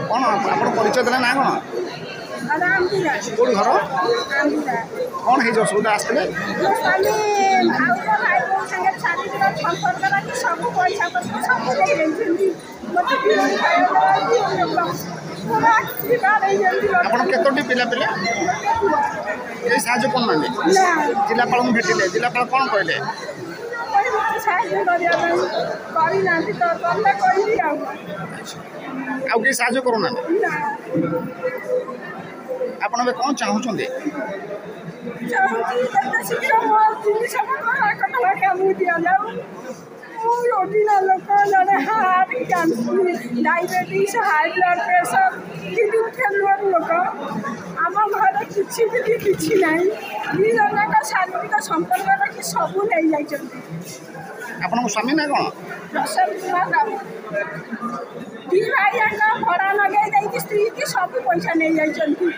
कौन आप परिचय देना ना कौन कौन घर कौन है असुविधा आसते ଆପଣ କେତୋଟି ପିଲା ପିଲେ ଏଇ ସାହାଯ୍ୟ କରୁନାହାନ୍ତି ଜିଲ୍ଲାପାଳଙ୍କୁ ଭେଟିଲେ ଜିଲ୍ଲାପାଳ କ'ଣ କହିଲେ ଆଉ କେହି ସାହାଯ୍ୟ କରୁନାହାନ୍ତି ଆପଣ ଏବେ କ'ଣ ଚାହୁଁଛନ୍ତି रोगिना लोक जड़े heart diabetes high blood pressure kidney failure लोक आम घर किसी ना दी जन का शारीरिक संपर्क रखी सबू नहीं जाइए आपन स्वामी ना कौन प्रसन्न कुमार राव दी भाई भड़ा लगे स्त्री की सब पैसा नहीं जाइए